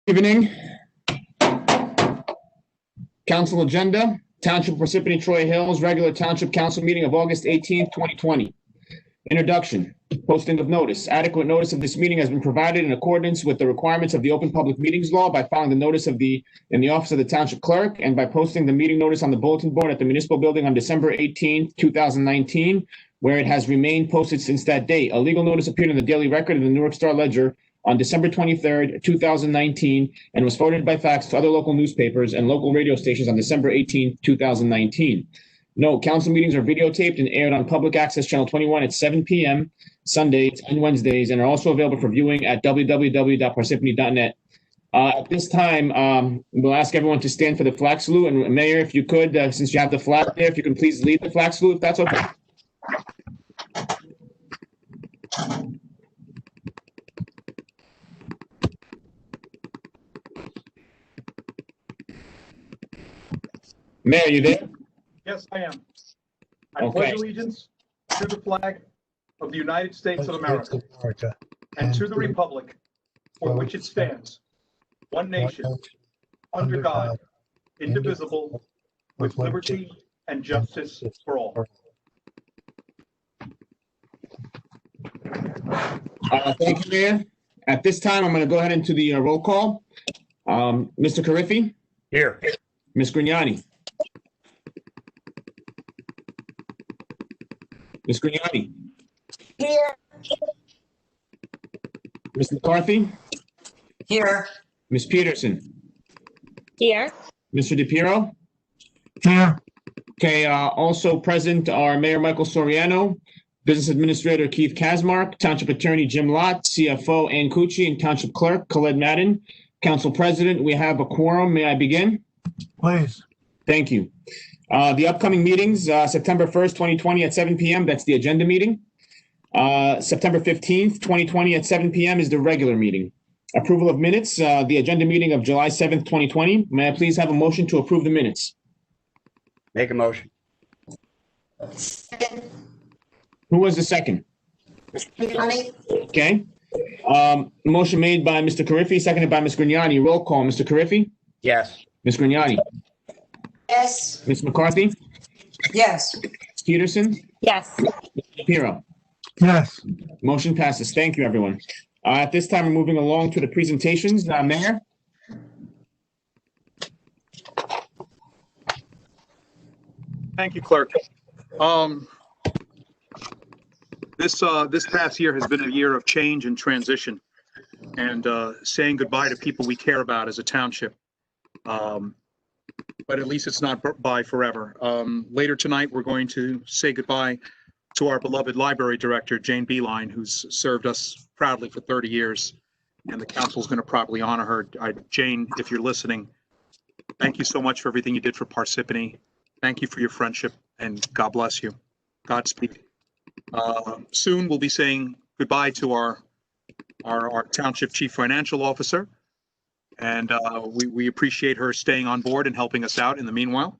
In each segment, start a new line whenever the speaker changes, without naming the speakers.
Evening. Council agenda, Township of Parsippany-Troy Hills, regular Township Council meeting of August 18th, 2020. Introduction, posting of notice. Adequate notice of this meeting has been provided in accordance with the requirements of the Open Public Meetings Law by filing the notice in the office of the Township Clerk and by posting the meeting notice on the bulletin board at the municipal building on December 18th, 2019, where it has remained posted since that date. A legal notice appeared in the Daily Record of the Newark Star Ledger on December 23rd, 2019, and was forwarded by fax to other local newspapers and local radio stations on December 18th, 2019. Note, council meetings are videotaped and aired on Public Access Channel 21 at 7 p.m. Sundays and Wednesdays, and are also available for viewing at www.parsippany.net. At this time, we'll ask everyone to stand for the flag salute. And Mayor, if you could, since you have the flag there, if you can please lead the flag salute, if that's okay. Mayor, are you there?
Yes, I am. I pledge allegiance to the flag of the United States of America and to the republic for which it stands, one nation, under God, indivisible, with liberty and justice for all.
Thank you, Mayor. At this time, I'm going to go ahead into the roll call. Mr. Carriffy?
Here.
Ms. Grignani? Ms. Grignani?
Here.
Ms. McCarthy?
Here.
Ms. Peterson?
Here.
Mr. DePiero?
Here.
Okay, also present are Mayor Michael Soriano, Business Administrator Keith Kasmark, Township Attorney Jim Lott, CFO Ann Cucci, and Township Clerk Khaled Madden. Council President, we have a quorum. May I begin?
Please.
Thank you. The upcoming meetings, September 1st, 2020 at 7 p.m., that's the agenda meeting. September 15th, 2020 at 7 p.m. is the regular meeting. Approval of minutes, the agenda meeting of July 7th, 2020. May I please have a motion to approve the minutes?
Make a motion.
Second.
Who was the second?
Grignani.
Okay. Motion made by Mr. Carriffy, seconded by Ms. Grignani. Roll call, Mr. Carriffy?
Yes.
Ms. Grignani?
Yes.
Ms. McCarthy?
Yes.
Ms. Peterson?
Yes.
Mr. DePiero?
Yes.
Motion passes. Thank you, everyone. At this time, we're moving along to the presentations. Mayor?
Thank you, Clerk. This past year has been a year of change and transition, and saying goodbye to people we care about as a township. But at least it's not bye forever. Later tonight, we're going to say goodbye to our beloved library director, Jane Beeline, who's served us proudly for 30 years, and the council is going to properly honor her. Jane, if you're listening, thank you so much for everything you did for Parsippany. Thank you for your friendship, and God bless you. Godspeed. Soon we'll be saying goodbye to our township chief financial officer, and we appreciate her staying on board and helping us out in the meanwhile.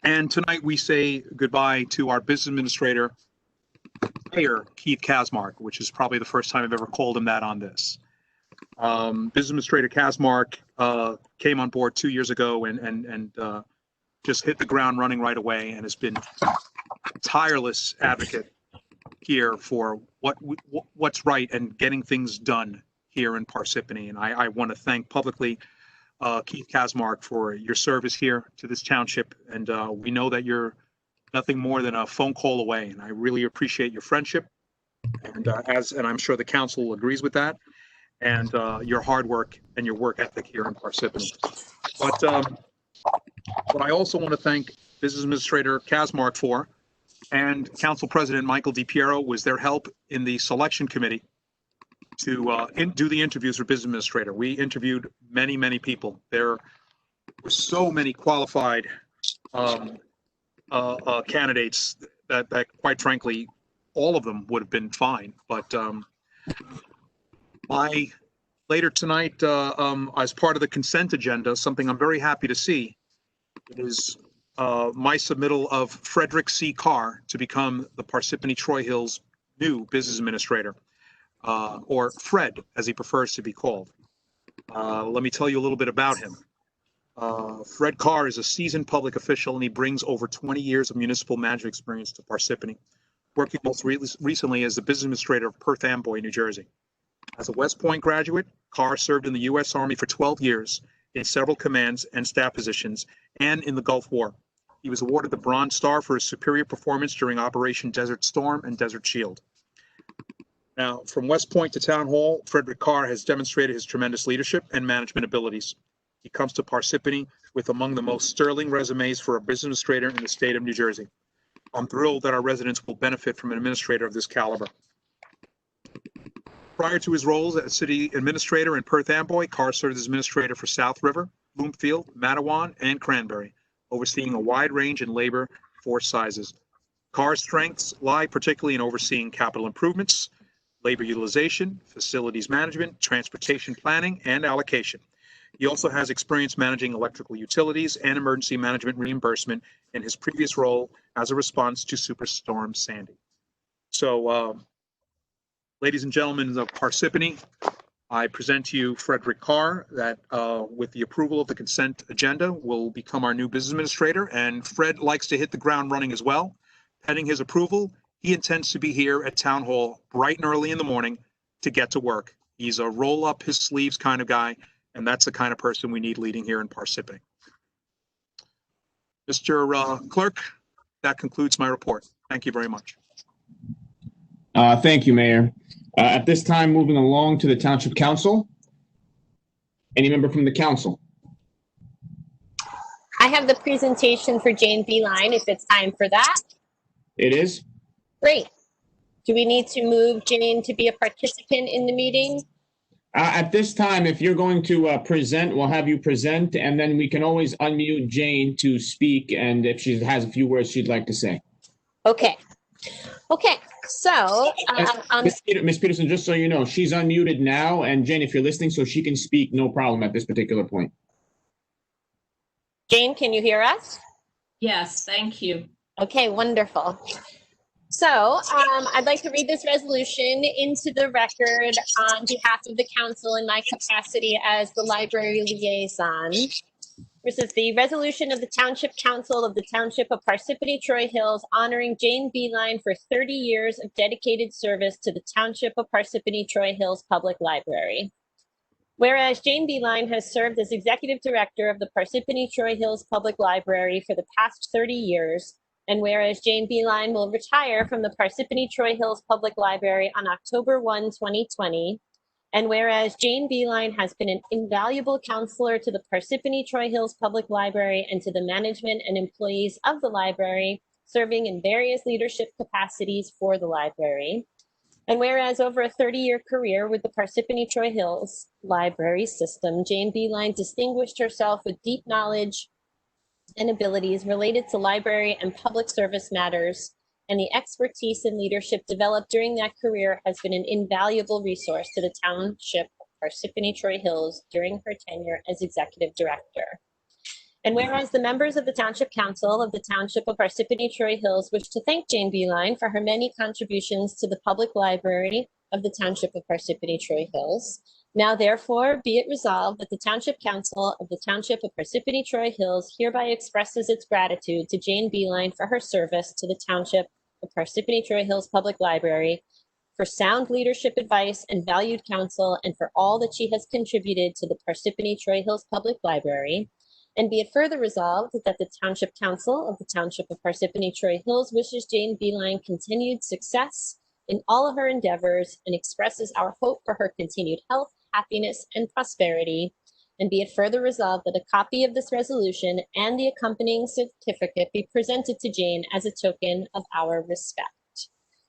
And tonight we say goodbye to our business administrator, Mayor Keith Kasmark, which is probably the first time I've ever called him that on this. Business Administrator Kasmark came on board 2 years ago and just hit the ground running right away, and has been a tireless advocate here for what's right and getting things done here in Parsippany. And I want to thank publicly Keith Kasmark for your service here to this township. And we know that you're nothing more than a phone call away, and I really appreciate your friendship. And and I'm sure the council agrees with that, and your hard work and your work ethic here in Parsippany. But I also want to thank Business Administrator Kasmark for, and Council President Michael DePiero, was their help in the selection committee to do the interviews for Business Administrator. We interviewed many people. There were so many qualified candidates that quite frankly, all of them would have been fine. But later tonight, as part of the consent agenda, something I'm very happy to see is my submittal of Frederick C. Carr to become the Parsippany-Troy Hills new business administrator. or Fred, as he prefers to be called. Let me tell you a little bit about him. Fred Carr is a seasoned public official, and he brings over 20 years of municipal management experience to Parsippany, working most recently as the business administrator of Perth Amboy, New Jersey. As a West Point graduate, Carr served in the U.S. Army for 12 years in several commands and staff positions and in the Gulf War. He was awarded the Bronze Star for his superior performance during Operation Desert Storm and Desert Shield. Now, from West Point to Town Hall, Frederick Carr has demonstrated his tremendous leadership and management abilities. He comes to Parsippany with among the most sterling resumes for a business administrator in the state of New Jersey. I'm thrilled that our residents will benefit from an administrator of this caliber. Prior to his roles as city administrator in Perth Amboy, Carr served as administrator for South River, Bloomfield, Matawan, and Cranberry, overseeing a wide range in labor force sizes. Carr's strengths lie particularly in overseeing capital improvements, labor utilization, facilities management, transportation planning, and allocation. He also has experience managing electrical utilities and emergency management reimbursement in his previous role as a response to Superstorm Sandy. So, ladies and gentlemen of Parsippany, I present to you Frederick Carr that with the approval of the consent agenda will become our new business administrator, and Fred likes to hit the ground running as well. Pending his approval, he intends to be here at Town Hall bright and early in the morning to get to work. He's a roll up his sleeves kind of guy, and that's the kind of person we need leading here in Parsippany. Mr. Clerk, that concludes my report. Thank you very much.
Thank you, Mayor. At this time, moving along to the Township Council. Any member from the council?
I have the presentation for Jane Beeline, if it's time for that.
It is.
Great. Do we need to move Jane to be a participant in the meeting?
At this time, if you're going to present, we'll have you present, and then we can always unmute Jane to speak, and if she has a few words she'd like to say.
Okay. Okay. So,
Ms. Peterson, just so you know, she's unmuted now, and Jane, if you're listening, so she can speak, no problem at this particular point.
Jane, can you hear us?
Yes, thank you.
Okay, wonderful. So I'd like to read this resolution into the record on behalf of the council in my capacity as the library liaison. This is the resolution of the Township Council of the Township of Parsippany-Troy Hills honoring Jane Beeline for 30 years of dedicated service to the Township of Parsippany-Troy Hills Public Library. Whereas Jane Beeline has served as executive director of the Parsippany-Troy Hills Public Library for the past 30 years, and whereas Jane Beeline will retire from the Parsippany-Troy Hills Public Library on October 1, 2020, and whereas Jane Beeline has been an invaluable counselor to the Parsippany-Troy Hills Public Library and to the management and employees of the library, serving in various leadership capacities for the library, and whereas over a 30-year career with the Parsippany-Troy Hills Library System, Jane Beeline distinguished herself with deep knowledge and abilities related to library and public service matters, and the expertise and leadership developed during that career has been an invaluable resource to the Township of Parsippany-Troy Hills during her tenure as executive director. And whereas the members of the Township Council of the Township of Parsippany-Troy Hills wish to thank Jane Beeline for her many contributions to the public library of the Township of Parsippany-Troy Hills, now therefore be it resolved that the Township Council of the Township of Parsippany-Troy Hills hereby expresses its gratitude to Jane Beeline for her service to the Township of Parsippany-Troy Hills Public Library, for sound leadership advice and valued counsel, and for all that she has contributed to the Parsippany-Troy Hills Public Library. And be it further resolved that the Township Council of the Township of Parsippany-Troy Hills wishes Jane Beeline continued success in all of her endeavors and expresses our hope for her continued health, happiness, and prosperity. And be it further resolved that a copy of this resolution and the accompanying certificate be presented to Jane as a token of our respect.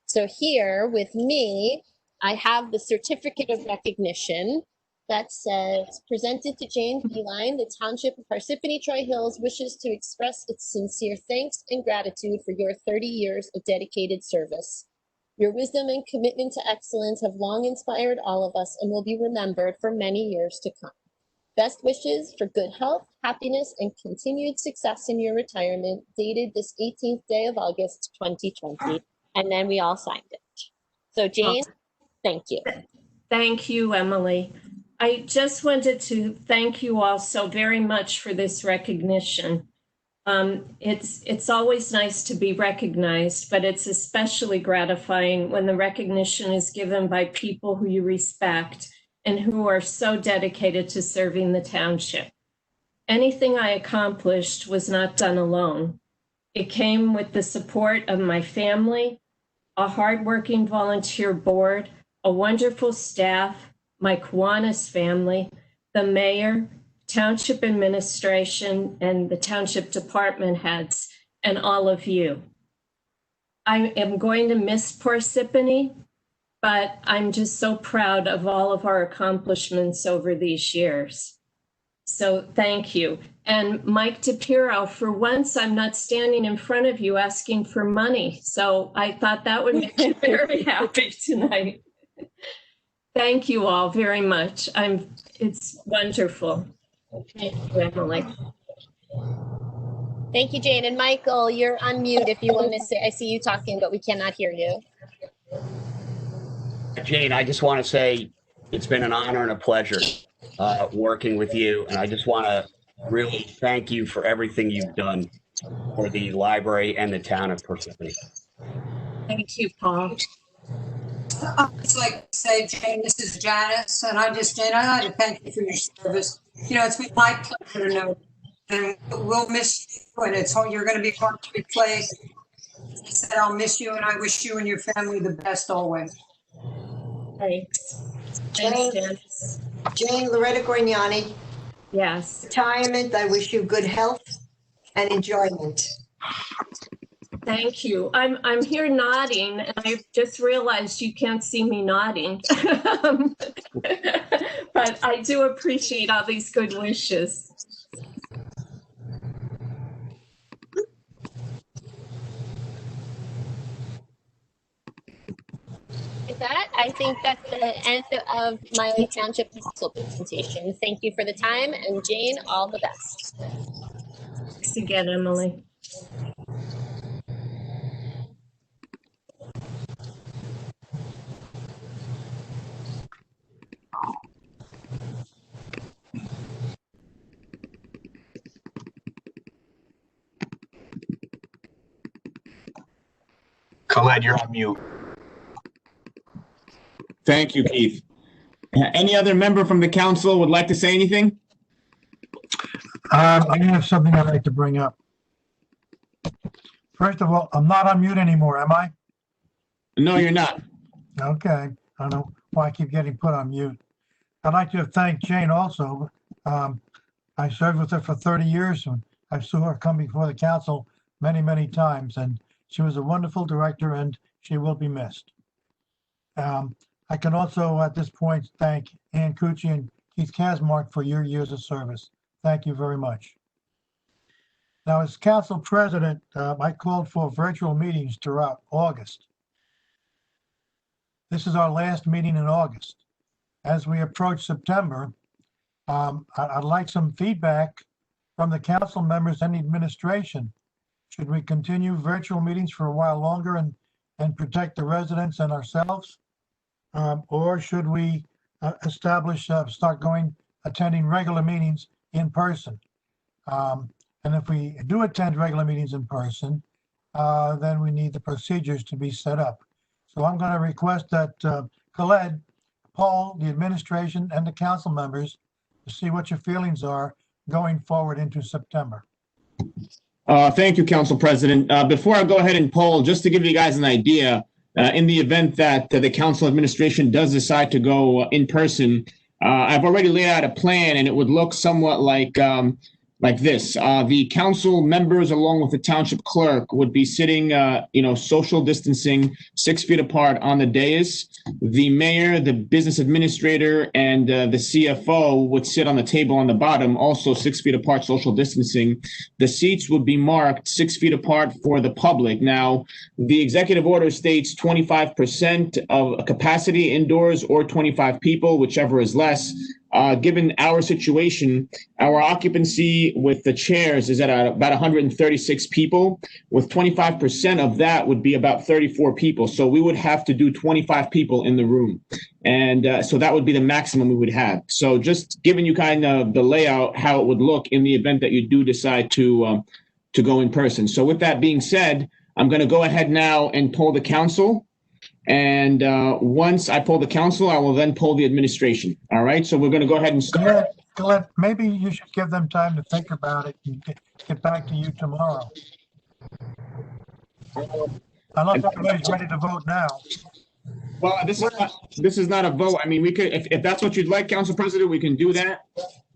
So here with me, I have the certificate of recognition that says, presented to Jane Beeline, the Township of Parsippany-Troy Hills wishes to express its sincere thanks and gratitude for your 30 years of dedicated service. Your wisdom and commitment to excellence have long inspired all of us and will be remembered for many years to come. Best wishes for good health, happiness, and continued success in your retirement, dated this 18th day of August, 2020. And then we all signed it. So Jane, Thank you.
Thank you, Emily. I just wanted to thank you all so very much for this recognition. It's always nice to be recognized, but it's especially gratifying when the recognition is given by people who you respect and who are so dedicated to serving the township. Anything I accomplished was not done alone. It came with the support of my family, a hardworking volunteer board, a wonderful staff, my Kiwanis family, the mayor, township administration, and the township department heads, and all of you. I am going to miss Parsippany, but I'm just so proud of all of our accomplishments over these years. So thank you. And Mike DePiro, for once, I'm not standing in front of you asking for money. So I thought that would make me very happy tonight. Thank you all very much. It's wonderful. Thank you, Emily.
Thank you, Jane. And Michael, you're on mute if you want to say, I see you talking, but we cannot hear you.
Jane, I just want to say it's been an honor and a pleasure working with you. And I just want to really thank you for everything you've done for the library and the town of Parsippany.
Thank you, Paul.
I'd just like to say, Jane, this is Janice, and Jane, I'd like to thank you for your service. You know, it's been my pleasure to know, and we'll miss you, and you're going to be hard to replace. As I said, I'll miss you, and I wish you and your family the best always.
Thanks.
Jane,
Thanks, Janice.
Jane Loretta Grignani,
Yes.
retirement. I wish you good health and enjoyment.
Thank you. I'm here nodding, and I just realized you can't see me nodding. But I do appreciate all these good wishes.
With that, I think that's the end of my Township Council presentation. Thank you for the time, and Jane, all the best.
Thanks again, Emily.
Colette, you're on mute.
Thank you, Keith. Any other member from the council would like to say anything?
I have something I'd like to bring up. First of all, I'm not on mute anymore, am I?
No, you're not.
Okay. I don't know why I keep getting put on mute. I'd like to thank Jane also. I served with her for 30 years, and I saw her come before the council many, many times, and she was a wonderful director, and she will be missed. I can also, at this point, thank Ann Cucci and Keith Kasmark for your years of service. Thank you very much. Now, as council president, I called for virtual meetings throughout August. This is our last meeting in August. As we approach September, I'd like some feedback from the council members and the administration. Should we continue virtual meetings for a while longer and protect the residents and ourselves? Or should we attending regular meetings in person? And if we do attend regular meetings in person, then we need the procedures to be set up. So I'm going to request that Colette, Paul, the administration, and the council members to see what your feelings are going forward into September.
Thank you, Council President. Before I go ahead and poll, just to give you guys an idea, in the event that the council administration does decide to go in person, I've already laid out a plan, and it would look somewhat like this. The council members, along with the township clerk, would be sitting, social distancing 6 feet apart on the dais. The mayor, the business administrator, and the CFO would sit on the table on the bottom, also 6 feet apart, social distancing. The seats would be marked 6 feet apart for the public. Now, the executive order states 25% of capacity indoors or 25 people, whichever is less. given our situation, our occupancy with the chairs is at about 136 people. With 25% of that would be about 34 people. So we would have to do 25 people in the room. And so that would be the maximum we would have. So just giving you kind of the layout, how it would look in the event that you do decide to go in person. So with that being said, I'm going to go ahead now and poll the council. And once I poll the council, I will then poll the administration. All right. So we're going to go ahead and start.
Glenn, maybe you should give them time to think about it and get back to you tomorrow. Unless everybody's ready to vote now.
Well, this is not a vote. I mean, we could, if that's what you'd like, Council President, we can do that.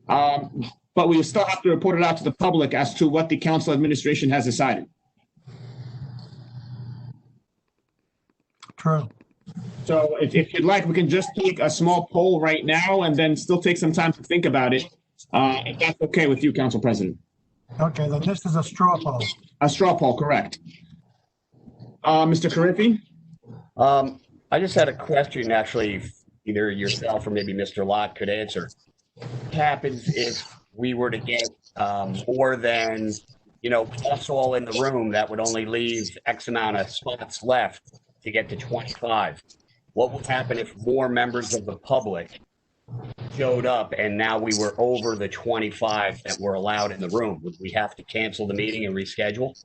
But we will still have to report it out to the public as to what the council administration has decided.
True.
So if you'd like, we can just take a small poll right now and then still take some time to think about it. If that's okay with you, Council President.
Okay, then this is a straw poll.
A straw poll, correct. Mr. Carriffy?
I just had a question, actually, either yourself or maybe Mr. Lott could answer. What happens if we were to get more than, us all in the room, that would only leave X amount of spots left to get to 25? What would happen if more members of the public showed up and now we were over the 25 that were allowed in the room? Would we have to cancel the meeting and reschedule?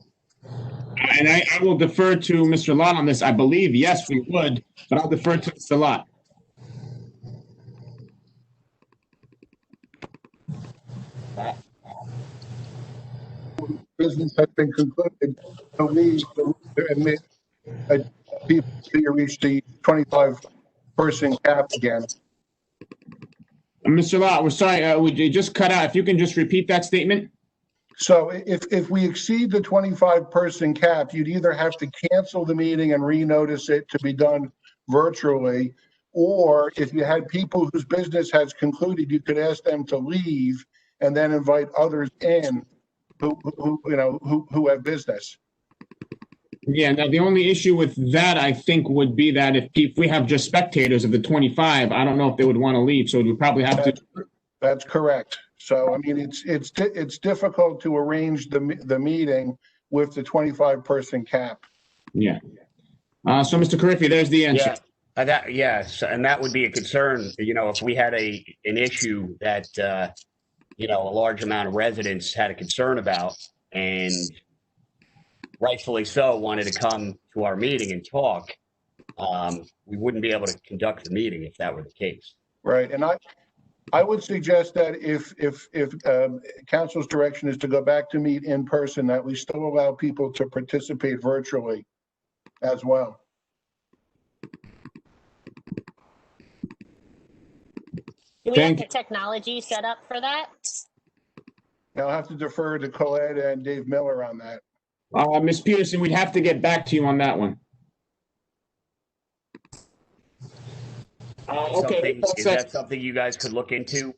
And I will defer to Mr. Lott on this. I believe, yes, we would, but I'll defer to Mr. Lott.
Business has been concluded. So we admit that people reach the 25-person cap again.
Mr. Lott, we're sorry, we just cut out. If you can just repeat that statement.
So if we exceed the 25-person cap, you'd either have to cancel the meeting and renotice it to be done virtually, or if you had people whose business has concluded, you could ask them to leave and then invite others in who have business.
Yeah, now the only issue with that, I think, would be that if we have just spectators of the 25, I don't know if they would want to leave, so we probably have to.
That's correct. So, I mean, it's difficult to arrange the meeting with the 25-person cap.
Yeah. So, Mr. Carriffy, there's the answer.
Yeah, yes, and that would be a concern. If we had an issue that a large amount of residents had a concern about, and rightfully so wanted to come to our meeting and talk, we wouldn't be able to conduct the meeting if that were the case.
Right, and I would suggest that if council's direction is to go back to meet in person, that we still allow people to participate virtually as well.
Do we have the technology set up for that?
I'll have to defer to Colette and Dave Miller on that.
Ms. Peterson, we'd have to get back to you on that one. Okay.
Is that something you guys could look into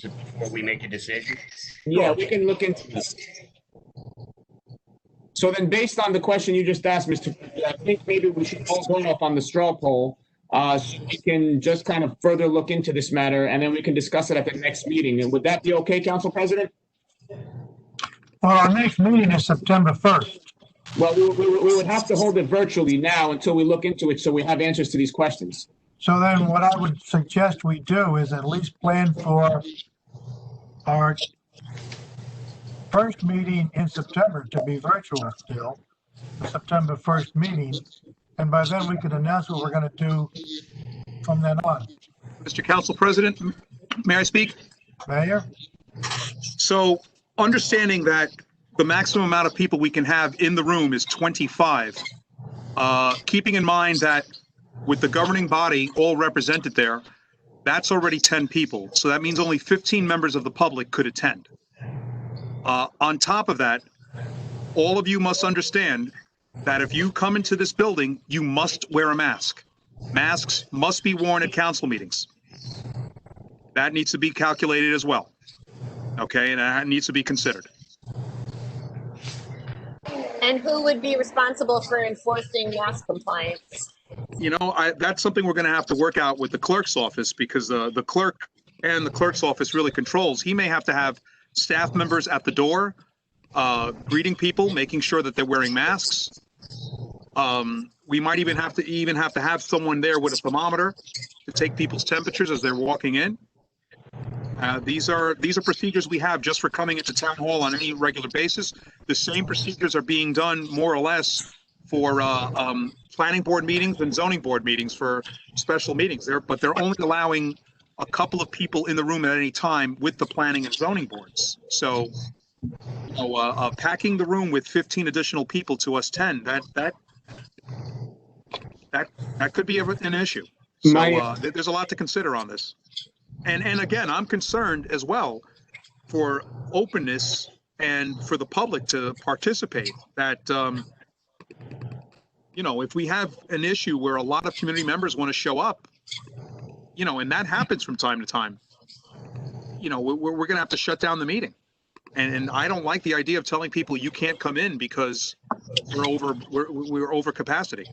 before we make a decision?
Yeah, we can look into this. So then, based on the question you just asked, Mr. I think maybe we should all go off on the straw poll, so we can just kind of further look into this matter, and then we can discuss it at the next meeting. And would that be okay, Council President?
Well, our next meeting is September 1st.
Well, we would have to hold it virtually now until we look into it, so we have answers to these questions.
So then what I would suggest we do is at least plan for our first meeting in September to be virtual still, the September 1st meeting. And by then we could announce what we're going to do from then on.
Mr. Council President, may I speak?
Mayor?
So understanding that the maximum amount of people we can have in the room is 25, keeping in mind that with the governing body all represented there, that's already 10 people. So that means only 15 members of the public could attend. On top of that, all of you must understand that if you come into this building, you must wear a mask. Masks must be worn at council meetings. That needs to be calculated as well. Okay, and that needs to be considered.
And who would be responsible for enforcing mask compliance?
That's something we're going to have to work out with the clerk's office, because the clerk and the clerk's office really controls, he may have to have staff members at the door, greeting people, making sure that they're wearing masks. We might even have to have someone there with a thermometer to take people's temperatures as they're walking in. These are procedures we have just for coming into town hall on any regular basis. The same procedures are being done more or less for planning board meetings and zoning board meetings for special meetings there, but they're only allowing a couple of people in the room at any time with the planning and zoning boards. So, packing the room with 15 additional people to us 10, that could be an issue. So there's a lot to consider on this. And again, I'm concerned as well for openness and for the public to participate. That if we have an issue where a lot of community members want to show up, and that happens from time to time, we're going to have to shut down the meeting. And I don't like the idea of telling people you can't come in because we're over capacity.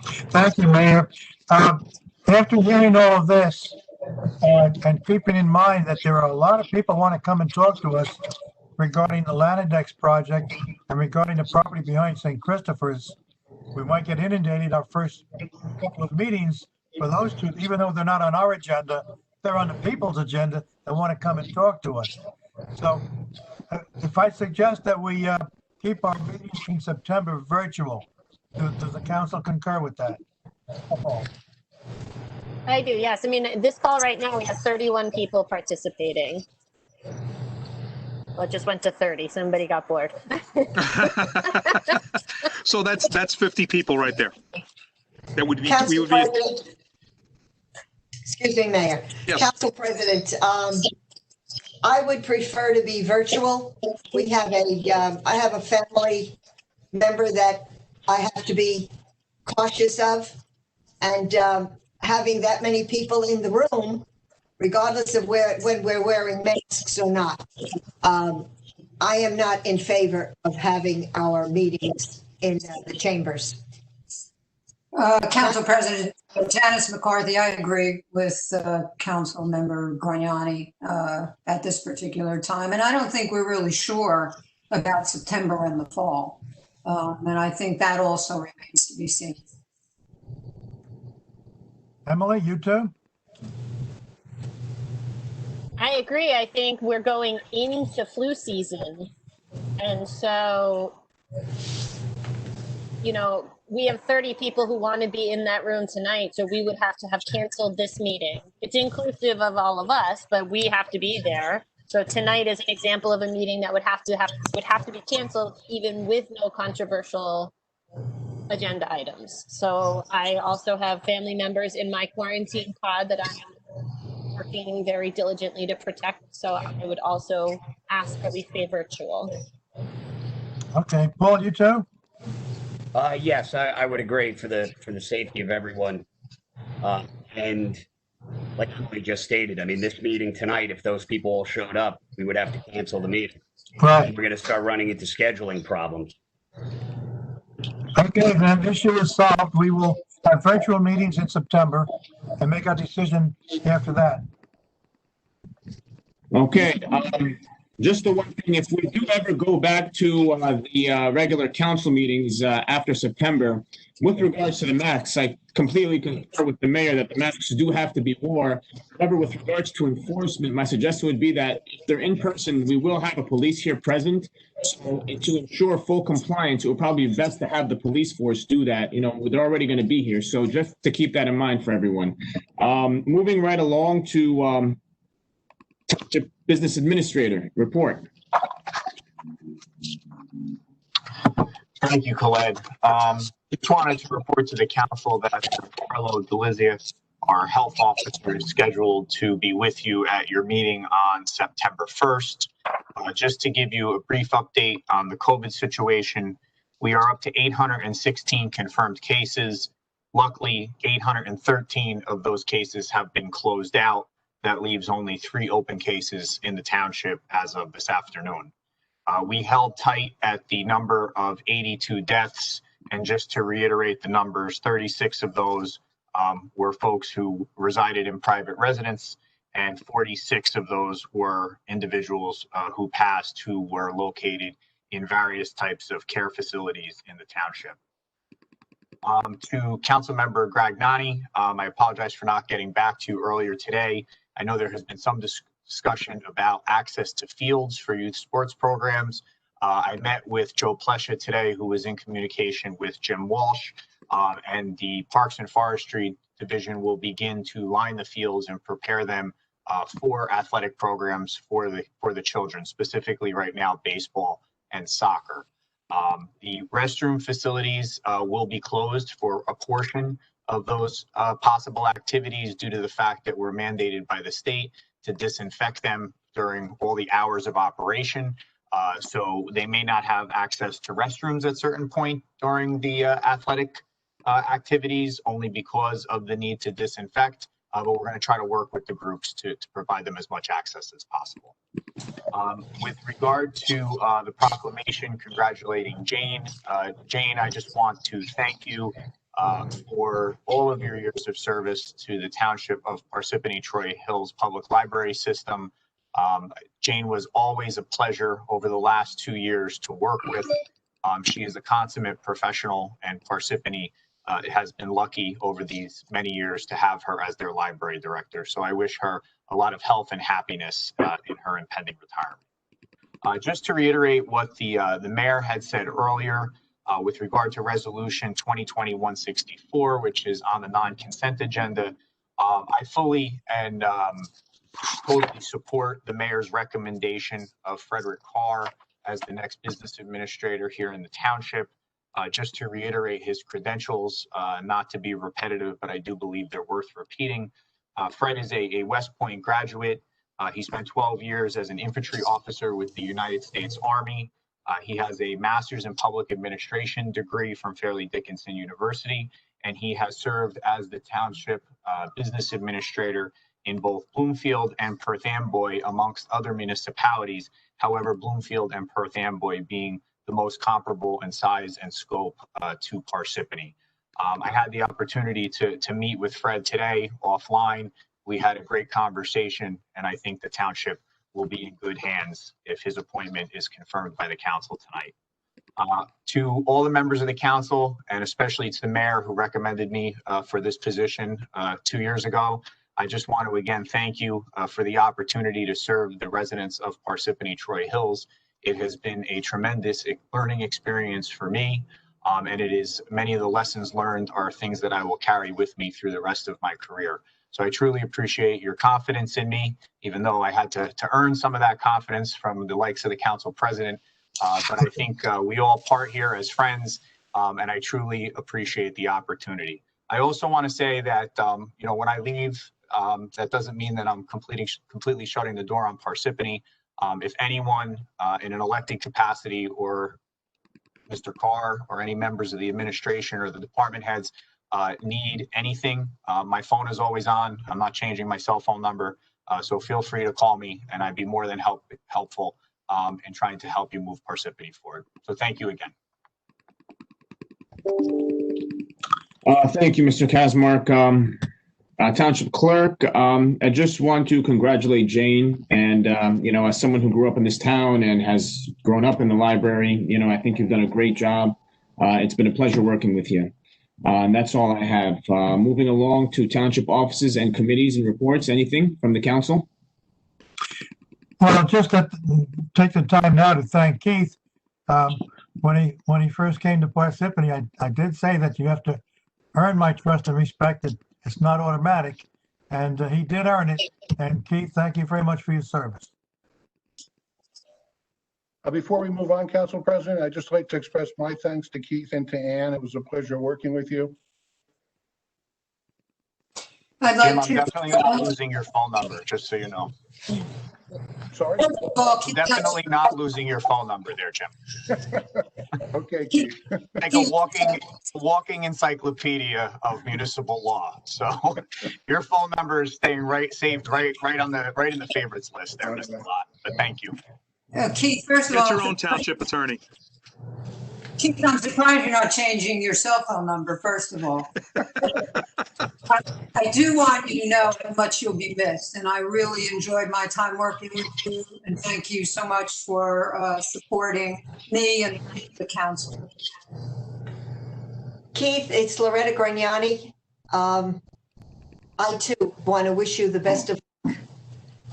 Thank you, Mayor. After hearing all of this, and keeping in mind that there are a lot of people want to come and talk to us regarding the Lanadex project and regarding the property behind St. Christopher's, we might get inundated our first couple of meetings for those two, even though they're not on our agenda, they're on the people's agenda that want to come and talk to us. So if I suggest that we keep our meetings in September virtual, does the council concur with that?
I do, yes. I mean, this call right now, we have 31 people participating. Well, it just went to 30. Somebody got bored.
So that's 50 people right there. That would be.
Council President, excuse me, Mayor.
Yes.
Council President, I would prefer to be virtual. I have a family member that I have to be cautious of, and having that many people in the room, regardless of when we're wearing masks or not, I am not in favor of having our meetings in the chambers.
Council President Janice McCarthy, I agree with Council Member Grignani at this particular time. And I don't think we're really sure about September and the fall. And I think that also remains to be seen.
Emily, you too?
I agree. I think we're going into flu season. And so, we have 30 people who want to be in that room tonight. So we would have to have canceled this meeting. It's inclusive of all of us, but we have to be there. So tonight is an example of a meeting that would have to be canceled even with no controversial agenda items. So I also have family members in my quarantine pod that I'm working very diligently to protect. So I would also ask that we stay virtual.
Okay, Paul, you too?
Yes, I would agree for the safety of everyone. And like we just stated, I mean, this meeting tonight, if those people all showed up, we would have to cancel the meeting.
Right.
We're going to start running into scheduling problems.
Okay, then issue is solved. We will have virtual meetings in September and make our decision after that.
Okay, just the one thing, if we do ever go back to the regular council meetings after September, with regards to the masks, I completely concur with the mayor that the masks do have to be worn. However, with regards to enforcement, my suggestion would be that if they're in person, we will have a police here present. So to ensure full compliance, it would probably be best to have the police force do that. They're already going to be here. So just to keep that in mind for everyone. Moving right along to Business Administrator report.
Thank you, Khaled. Just wanted to report to the council that Carlo Delizia, our health officer, is scheduled to be with you at your meeting on September 1st. Just to give you a brief update on the COVID situation, we are up to 816 confirmed cases. Luckily, 813 of those cases have been closed out. That leaves only 3 open cases in the township as of this afternoon. We held tight at the number of 82 deaths. And just to reiterate the numbers, 36 of those were folks who resided in private residence, and 46 of those were individuals who passed who were located in various types of care facilities in the township. To Councilmember Gragnani, I apologize for not getting back to you earlier today. I know there has been some discussion about access to fields for youth sports programs. I met with Joe Plesha today, who was in communication with Jim Walsh, and the Parks and Forestry Division will begin to line the fields and prepare them for athletic programs for the children, specifically right now baseball and soccer. The restroom facilities will be closed for a portion of those possible activities due to the fact that we're mandated by the state to disinfect them during all the hours of operation. So they may not have access to restrooms at certain point during the athletic activities only because of the need to disinfect. But we're going to try to work with the groups to provide them as much access as possible. With regard to the proclamation congratulating Jane, Jane, I just want to thank you for all of your years of service to the Township of Parsippany-Troy Hills Public Library System. Jane was always a pleasure over the last 2 years to work with. She is a consummate professional, and Parsippany has been lucky over these many years to have her as their library director. So I wish her a lot of health and happiness in her impending retirement. Just to reiterate what the mayor had said earlier with regard to resolution 2020-164, which is on the non-consent agenda, I fully and totally support the mayor's recommendation of Frederick Carr as the next business administrator here in the township. Just to reiterate his credentials, not to be repetitive, but I do believe they're worth repeating. Fred is a West Point graduate. He spent 12 years as an infantry officer with the United States Army. He has a master's in public administration degree from Fairleigh Dickinson University, and he has served as the township business administrator in both Bloomfield and Perth Amboy, amongst other municipalities. However, Bloomfield and Perth Amboy being the most comparable in size and scope to Parsippany. I had the opportunity to meet with Fred today offline. We had a great conversation, and I think the township will be in good hands if his appointment is confirmed by the council tonight. To all the members of the council, and especially to the mayor who recommended me for this position 2 years ago, I just want to again thank you for the opportunity to serve the residents of Parsippany-Troy Hills. It has been a tremendous learning experience for me, and it is many of the lessons learned are things that I will carry with me through the rest of my career. So I truly appreciate your confidence in me, even though I had to earn some of that confidence from the likes of the council president. But I think we all part here as friends, and I truly appreciate the opportunity. I also want to say that, you know, when I leave, that doesn't mean that I'm completely shutting the door on Parsippany. If anyone in an elected capacity or Mr. Carr or any members of the administration or the department heads need anything, my phone is always on. I'm not changing my cell phone number. So feel free to call me, and I'd be more than helpful in trying to help you move Parsippany forward. So thank you again.
Thank you, Mr. Kazmark. Township Clerk, I just want to congratulate Jane, and you know, as someone who grew up in this town and has grown up in the library, you know, I think you've done a great job. It's been a pleasure working with you. And that's all I have. Moving along to township offices and committees and reports. Anything from the council?
Well, just take the time now to thank Keith. When he first came to Parsippany, I did say that you have to earn my trust and respect. It's not automatic, and he did earn it. And Keith, thank you very much for your service.
Before we move on, Council President, I'd just like to express my thanks to Keith and to Ann. It was a pleasure working with you.
I'd
Jim,
like
I'm
to.
definitely not losing your phone number, just so you know.
Sorry?
I'm definitely not losing your phone number there, Jim.
Okay, Keith.
Like a walking encyclopedia of municipal law. So your phone number is staying saved right in the favorites list there, Mr. Lott. But thank you.
Keith, first of
Get
all.
your own township attorney.
Keith, I'm surprised you're not changing your cell phone number, first of all. I do want you to know how much you'll be missed, and I really enjoyed my time working with you, and thank you so much for supporting me and the council.
Keith, it's Loretta Grignani. I too want to wish you the best of luck.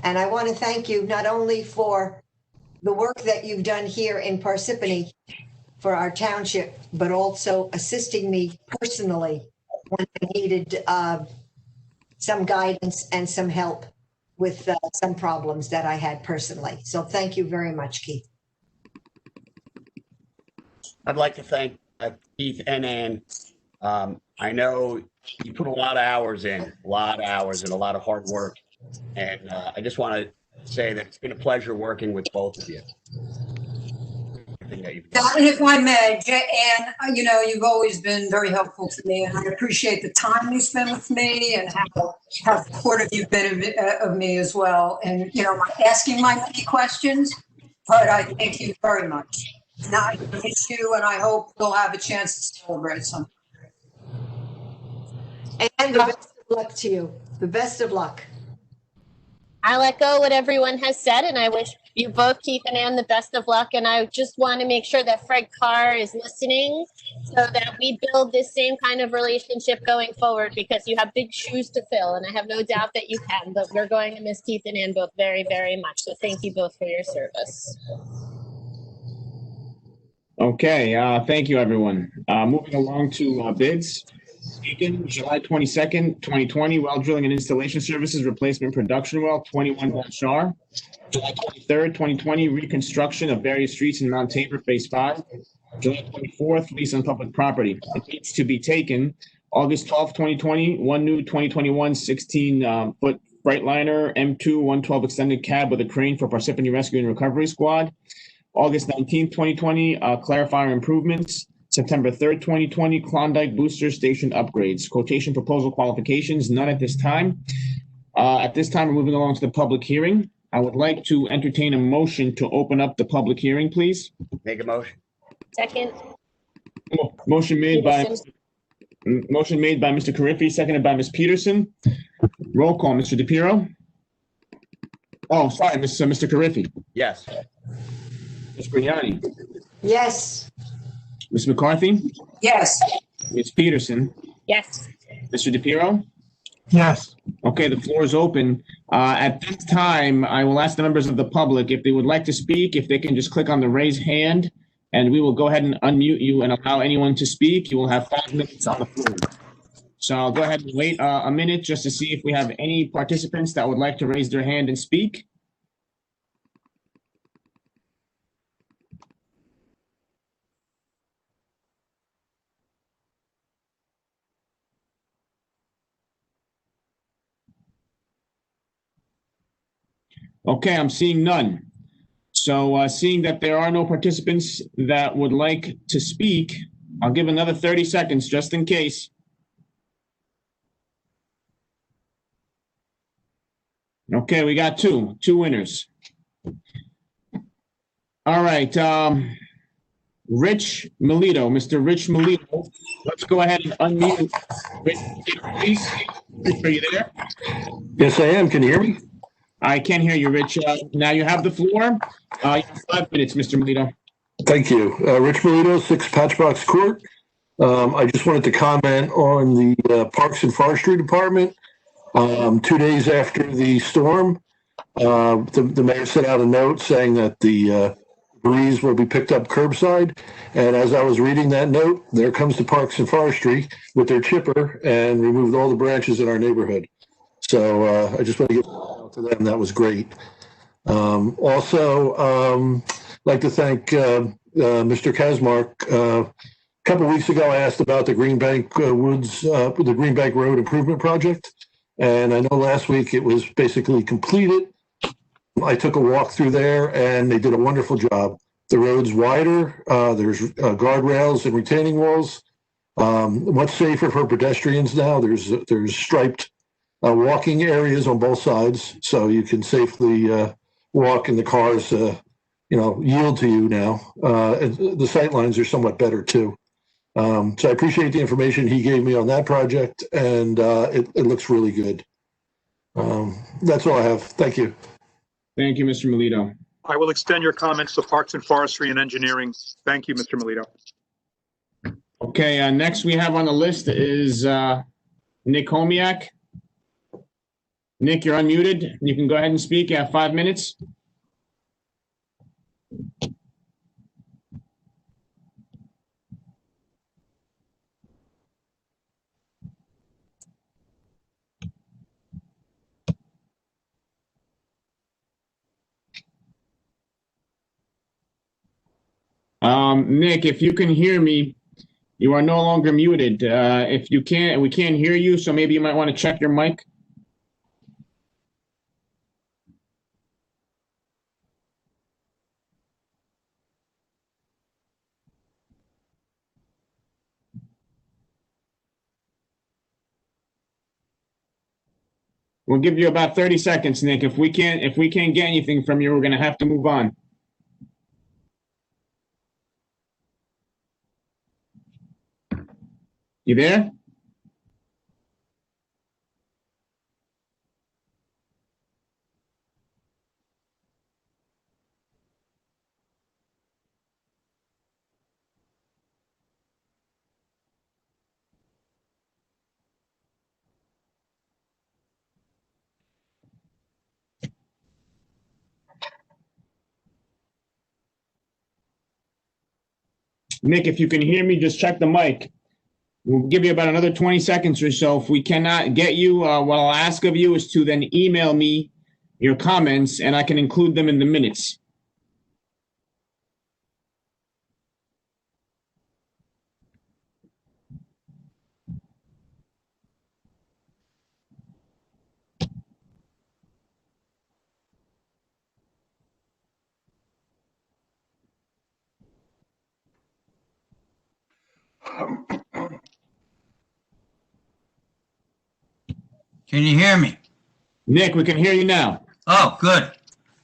And I want to thank you not only for the work that you've done here in Parsippany for our township, but also assisting me personally when I needed some guidance and some help with some problems that I had personally. So thank you very much, Keith.
I'd like to thank Keith and Ann. I know you put a lot of hours in, and a lot of hard work. And I just want to say that it's been a pleasure working with both of you. And
if I may, Ann, you know, you've always been very helpful to me, and I appreciate the time you spend with me and how supportive you've been of me as well. And, you know, asking my many questions, but I thank you very much. Now I miss you, and I hope we'll have a chance to celebrate something.
And the best of luck to you. The best of luck.
I'll echo what everyone has said, and I wish you both, Keith and Ann, the best of luck. And I just want to make sure that Fred Carr is listening so that we build this same kind of relationship going forward, because you have big shoes to fill, and I have no doubt that you can. But we're going to miss Keith and Ann both very, very much. So thank you both for your service.
Okay, thank you, everyone. Moving along to bids. Beacon, July 22nd, 2020, well drilling and installation services, replacement production well, 21-R. July 23rd, 2020, reconstruction of various streets in Mount Tabor, Phase 5. July 24th, lease on public property. It needs to be taken. August 12th, 2020, one new 2021 16-foot Freightliner M2 112 extended cab with a crane for Parsippany Rescue and Recovery Squad. August 19th, 2020, clarifier improvements. September 3rd, 2020, Klondike Booster Station upgrades. Quotation proposal qualifications, none at this time. At this time, we're moving along to the public hearing. I would like to entertain a motion to open up the public hearing, please.
Make a motion.
Second.
Motion made by Mr. Carriffy, seconded by Ms. Peterson. Roll call, Mr. DePiero. Oh, sorry, Mr. Carriffy.
Yes.
Ms. Grignani.
Yes.
Ms. McCarthy.
Yes.
Ms. Peterson.
Yes.
Mr. DePiero.
Yes.
Okay, the floor is open. At this time, I will ask the members of the public if they would like to speak, if they can just click on the raise hand, and we will go ahead and unmute you and allow anyone to speak. You will have 5 minutes on the floor. So I'll go ahead and wait a minute just to see if we have any participants that would like to raise their hand and speak. Okay, I'm seeing none. So seeing that there are no participants that would like to speak, I'll give another 30 seconds just in case. Okay, we got two winners. All right, Rich Melito, Mr. Rich Melito, let's go ahead and unmute. Rich, please, are you there?
Yes, I am. Can you hear me?
I can hear you, Rich. Now you have the floor. You have 5 minutes, Mr. Melito.
Thank you. Rich Melito, 6 Patchbox Court. I just wanted to comment on the Parks and Forestry Department. 2 days after the storm, the mayor sent out a note saying that the debris will be picked up curbside. And as I was reading that note, there comes the Parks and Forestry with their chipper and removed all the branches in our neighborhood. So I just want to give a shout out to them. That was great. Also, like to thank Mr. Kasmark. A couple of weeks ago, I asked about the Green Bank Woods, the Green Bank Road Improvement Project. And I know last week it was basically completed. I took a walk through there and they did a wonderful job. The road's wider, there's guardrails and retaining walls, much safer for pedestrians now. There's striped walking areas on both sides, so you can safely walk, and the cars yield to you now. And the sight lines are somewhat better too. So I appreciate the information he gave me on that project, and it looks really good. That's all I have. Thank you.
Thank you, Mr. Melito.
I will extend your comments to Parks and Forestry and Engineering. Thank you, Mr. Melito.
Okay, next we have on the list is Nick Homiak. Nick, you're unmuted. You can go ahead and speak. You have 5 minutes. Nick, if you can hear me, you are no longer muted. If you can't, we can't hear you, so maybe you might want to check your mic. We'll give you about 30 seconds, Nick. If we can't get anything from you, we're going to have to move on. You there? Nick, if you can hear me, just check the mic. We'll give you about another 20 seconds or so. If we cannot get you, what I'll ask of you is to then email me your comments, and I can include them in the minutes.
Can you hear me?
Nick, we can hear you now.
Oh, good.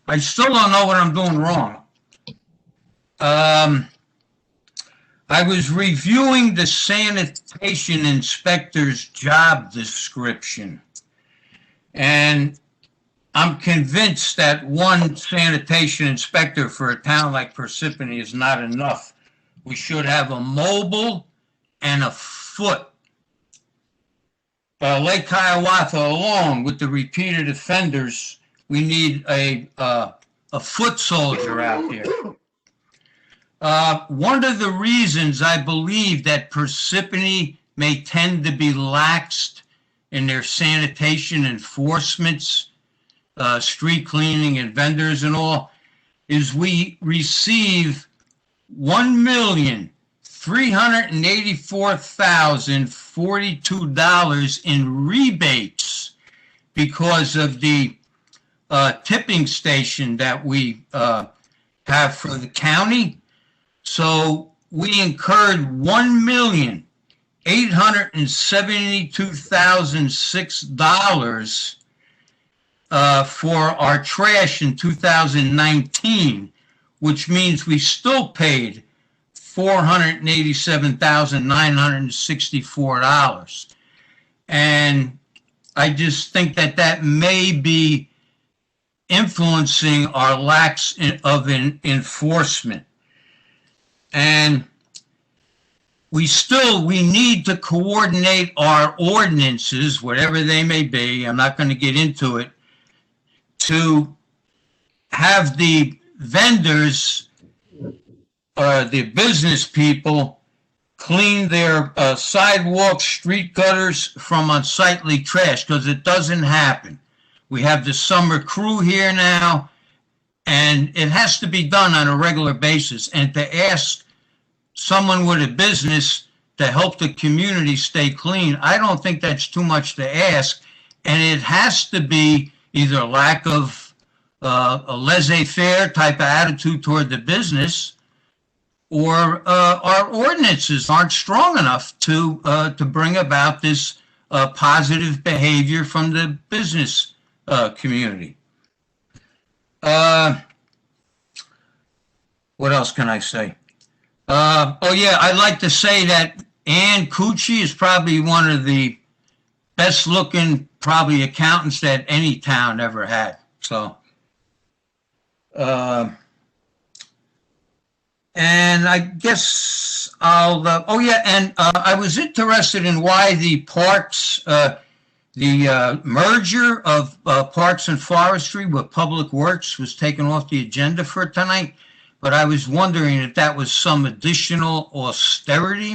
I still don't know what I'm doing wrong. I was reviewing the sanitation inspector's job description, and I'm convinced that one sanitation inspector for a town like Parsippany is not enough. We should have a mobile and a foot. Lake Hiawatha alone, with the repeated offenders, we need a foot soldier out there. One of the reasons I believe that Parsippany may tend to be laxed in their sanitation enforcements, street cleaning and vendors and all, is we receive $1,384,042 in rebates because of the tipping station that we have for the county. So we incurred $1,872,006 for our trash in 2019, which means we still paid $487,964. And I just think that that may be influencing our lack of enforcement. And we need to coordinate our ordinances, whatever they may be. I'm not going to get into it, to have the vendors, the business people, clean their sidewalks, street gutters from unsightly trash, because it doesn't happen. We have the summer crew here now, and it has to be done on a regular basis. And to ask someone with a business to help the community stay clean, I don't think that's too much to ask. And it has to be either lack of a laissez-faire type of attitude toward the business, or our ordinances aren't strong enough to bring about this positive behavior from the business community. what else can I say? Oh yeah, I'd like to say that Ann Cucci is probably one of the best looking probably accountants that any town ever had. So, and I guess I'll, oh yeah, and I was interested in why the parks, the merger of Parks and Forestry with Public Works was taken off the agenda for tonight, but I was wondering if that was some additional austerity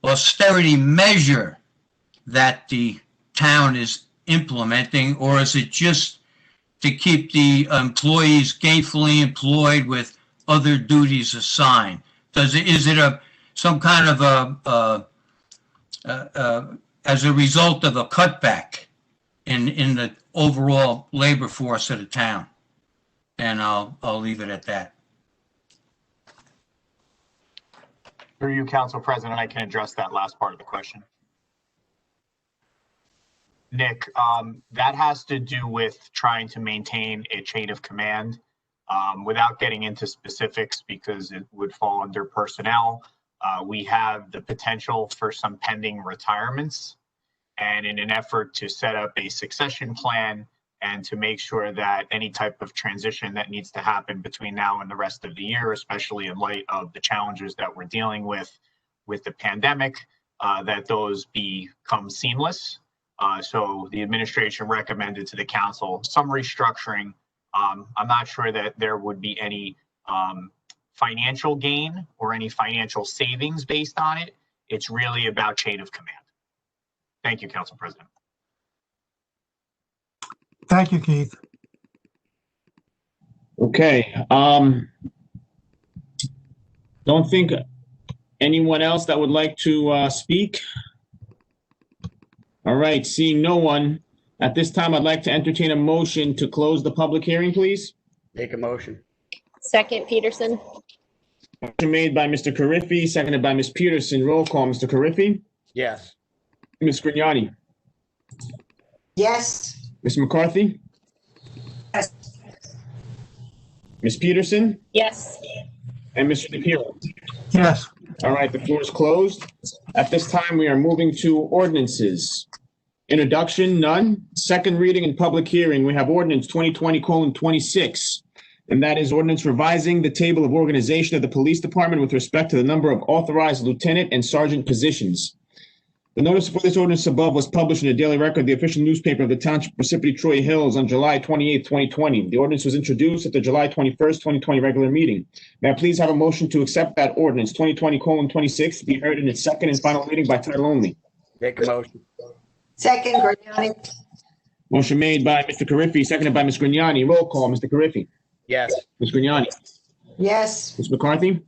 austerity measure that the town is implementing, or is it just to keep the employees gainfully employed with other duties assigned? Is it some kind of as a result of a cutback in the overall labor force of the town? And I'll leave it at that.
Through you, Council President, I can address that last part of the question. Nick, that has to do with trying to maintain a chain of command without getting into specifics because it would fall under personnel. We have the potential for some pending retirements, and in an effort to set up a succession plan and to make sure that any type of transition that needs to happen between now and the rest of the year, especially in light of the challenges that we're dealing with the pandemic, that those become seamless. So the administration recommended to the council some restructuring. I'm not sure that there would be any financial gain or any financial savings based on it. It's really about chain of command. Thank you, Council President.
Thank you, Keith.
Okay. Don't think anyone else that would like to speak. All right, seeing no one, at this time, I'd like to entertain a motion to close the public hearing, please.
Make a motion.
Second, Peterson.
Motion made by Mr. Carriffy, seconded by Ms. Peterson. Roll call, Mr. Carriffy.
Yes.
Ms. Grignani.
Yes.
Ms. McCarthy.
Yes.
Ms. Peterson.
Yes.
And Mr. DePiero.
Yes.
All right, the floor is closed. At this time, we are moving to ordinances. Introduction, none. Second reading and public hearing, we have ordinance 2020:26. And that is ordinance revising the table of organization of the police department with respect to the number of authorized lieutenant and sergeant positions. The notice for this ordinance above was published in the Daily Record, the official newspaper of the Township of Parsippany-Troy Hills, on July 28, 2020. The ordinance was introduced at the July 21st, 2020 regular meeting. May I please have a motion to accept that ordinance 2020:26 to be heard in its second and final reading by title only?
Make a motion.
Second, Grignani.
Motion made by Mr. Carriffy, seconded by Ms. Grignani. Roll call, Mr. Carriffy.
Yes.
Ms. Grignani.
Yes.
Ms. McCarthy.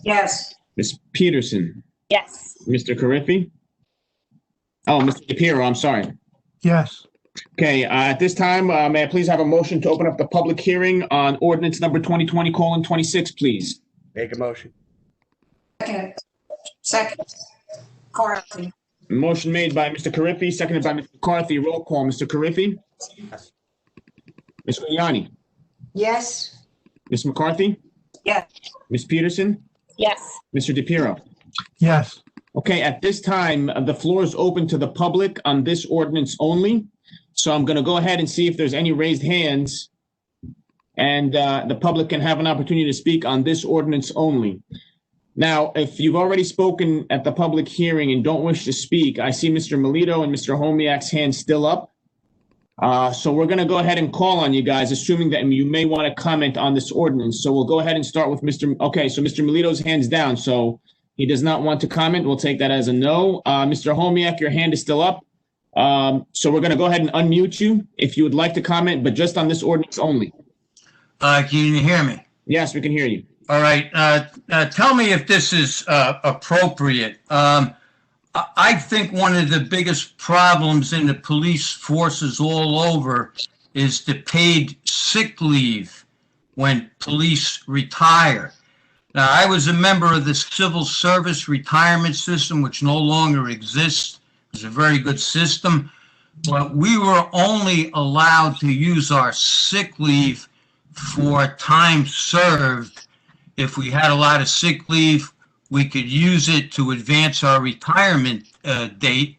Yes.
Ms. Peterson.
Yes.
Mr. Carriffy. Oh, Mr. DePiero, I'm sorry.
Yes.
Okay, at this time, may I please have a motion to open up the public hearing on ordinance number 2020:26, please?
Make a motion.
Second. Carthy.
Motion made by Mr. Carriffy, seconded by Mr. McCarthy. Roll call, Mr. Carriffy.
Yes.
Ms. Grignani.
Yes.
Ms. McCarthy.
Yes.
Ms. Peterson.
Yes.
Mr. DePiero.
Yes.
Okay, at this time, the floor is open to the public on this ordinance only. So I'm going to go ahead and see if there's any raised hands, and the public can have an opportunity to speak on this ordinance only. Now, if you've already spoken at the public hearing and don't wish to speak, I see Mr. Melito and Mr. Homiak's hands still up. So we're going to go ahead and call on you guys, assuming that you may want to comment on this ordinance. So we'll go ahead and start with okay, so Mr. Melito's hand's down, so he does not want to comment. We'll take that as a no. Mr. Homiak, your hand is still up. So we're going to go ahead and unmute you if you would like to comment, but just on this ordinance only.
Can you hear me?
Yes, we can hear you.
All right. Tell me if this is appropriate. I think one of the biggest problems in the police forces all over is the paid sick leave when police retire. Now, I was a member of the civil service retirement system, which no longer exists. It was a very good system. but we were only allowed to use our sick leave for time served. If we had a lot of sick leave, we could use it to advance our retirement date.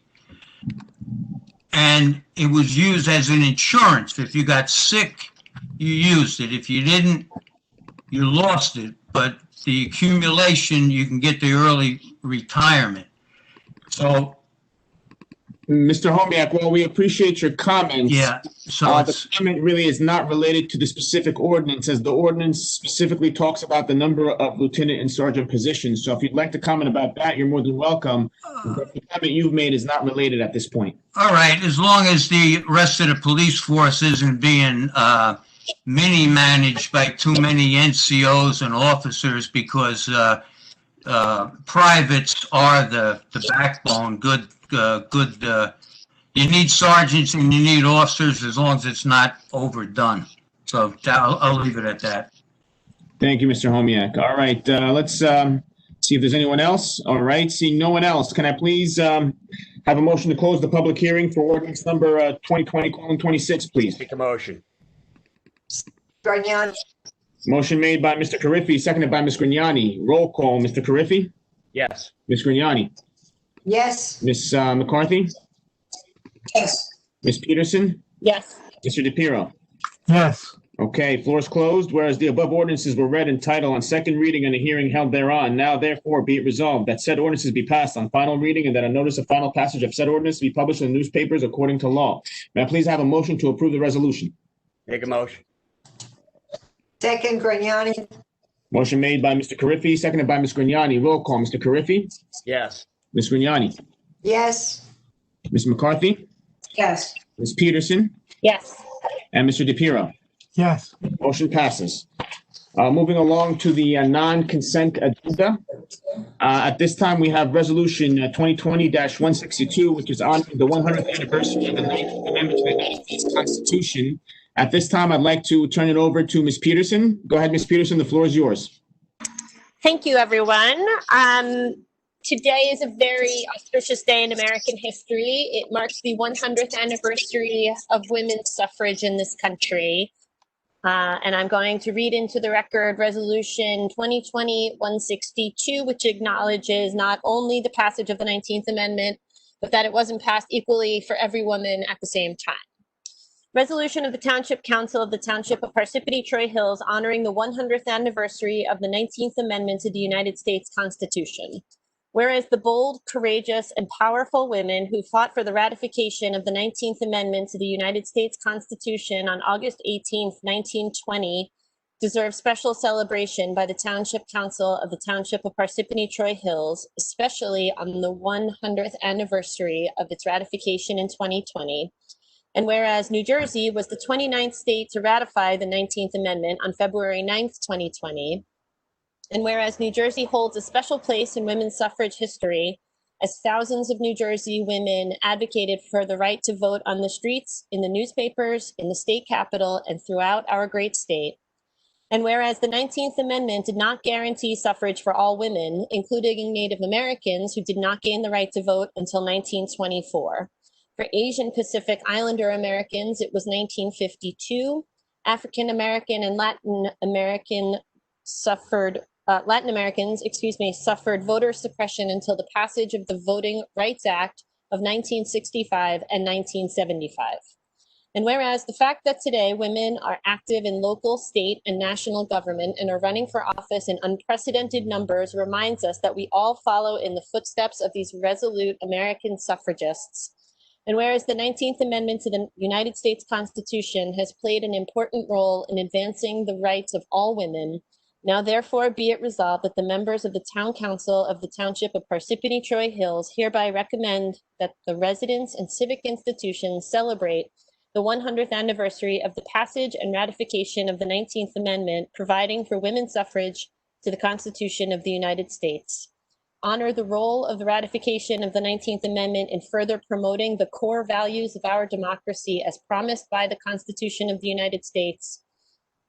And it was used as an insurance. If you got sick, you used it. If you didn't, you lost it. But the accumulation, you can get the early retirement. So,
Mr. Homiak, well, we appreciate your comments.
yeah, so
The comment really is not related to the specific ordinance, as the ordinance specifically talks about the number of lieutenant and sergeant positions. So if you'd like to comment about that, you're more than welcome. But the comment you've made is not related at this point.
all right, as long as the rest of the police force isn't being mini-managed by too many NCOs and officers, because privates are the backbone. You need sergeants and you need officers, as long as it's not overdone. So I'll leave it at that.
Thank you, Mr. Homiak. All right, let's see if there's anyone else. All right, seeing no one else, can I please have a motion to close the public hearing for ordinance number 2020:26, please?
Make a motion.
Grignani,
Motion made by Mr. Carriffy, seconded by Ms. Grignani. Roll call, Mr. Carriffy,
Yes.
Ms. Grignani,
yes.
Ms. McCarthy,
Yes.
Ms. Peterson,
Yes.
Mr. DePiero.
Yes,
Okay, floor is closed. Whereas the above ordinances were read in title on second reading and a hearing held thereon, now therefore be it resolved that said ordinances be passed on final reading and that a notice of final passage of said ordinance be published in the newspapers according to law. May I please have a motion to approve the resolution?
Make a motion.
Second, Grignani,
Motion made by Mr. Carriffy, seconded by Ms. Grignani. Roll call, Mr. Carriffy,
Yes.
Ms. Grignani,
yes.
Ms. McCarthy,
Yes.
Ms. Peterson,
Yes.
and Mr. DePiero.
yes,
Motion passes. Moving along to the non-consent agenda. At this time, we have Resolution 2020-162, which is honoring the 100th anniversary of the 19th Amendment to the United States Constitution. At this time, I'd like to turn it over to Ms. Peterson. Go ahead, Ms. Peterson, the floor is yours.
Thank you, everyone. Today is a very auspicious day in American history. It marks the 100th anniversary of women's suffrage in this country. And I'm going to read into the record Resolution 2020-162, which acknowledges not only the passage of the 19th Amendment, but that it wasn't passed equally for every woman at the same time. Resolution of the Township Council of the Township of Parsippany-Troy Hills honoring the 100th anniversary of the 19th Amendment to the United States Constitution. Whereas the bold, courageous, and powerful women who fought for the ratification of the 19th Amendment to the United States Constitution on August 18, 1920, deserve special celebration by the Township Council of the Township of Parsippany-Troy Hills, especially on the 100th anniversary of its ratification in 2020. And whereas New Jersey was the 29th state to ratify the 19th Amendment on February 9th, 2020, and whereas New Jersey holds a special place in women's suffrage history, as thousands of New Jersey women advocated for the right to vote on the streets, in the newspapers, in the state capitol, and throughout our great state. And whereas the 19th Amendment did not guarantee suffrage for all women, including Native Americans who did not gain the right to vote until 1924. For Asian Pacific Islander Americans, it was 1952. African American and Latin Americans suffered voter suppression until the passage of the Voting Rights Act of 1965 and 1975. And whereas the fact that today women are active in local, state, and national government and are running for office in unprecedented numbers reminds us that we all follow in the footsteps of these resolute American suffragists. And whereas the 19th Amendment to the United States Constitution has played an important role in advancing the rights of all women, now therefore be it resolved that the members of the Town Council of the Township of Parsippany-Troy Hills hereby recommend that the residents and civic institutions celebrate the 100th anniversary of the passage and ratification of the 19th Amendment, providing for women's suffrage to the Constitution of the United States. Honor the role of the ratification of the 19th Amendment in further promoting the core values of our democracy as promised by the Constitution of the United States.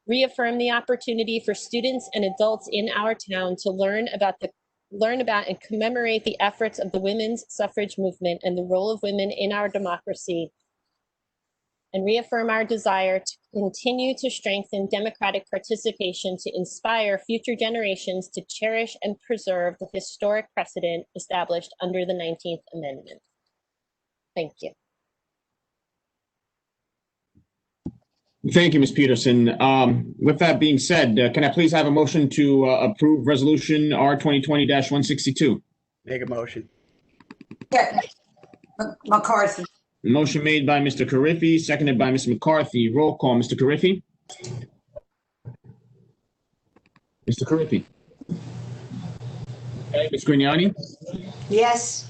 Reaffirm the opportunity for students and adults in our town to learn about and commemorate the efforts of the women's suffrage movement and the role of women in our democracy. and reaffirm our desire to continue to strengthen democratic participation to inspire future generations to cherish and preserve the historic precedent established under the 19th Amendment. Thank you.
Thank you, Ms. Peterson. With that being said, can I please have a motion to approve Resolution R 2020-162?
Make a motion.
Yeah. McCarthy.
Motion made by Mr. Carriffy, seconded by Ms. McCarthy. Roll call, Mr. Carriffy. Mr. Carriffy. Okay, Ms. Grignani?
Yes.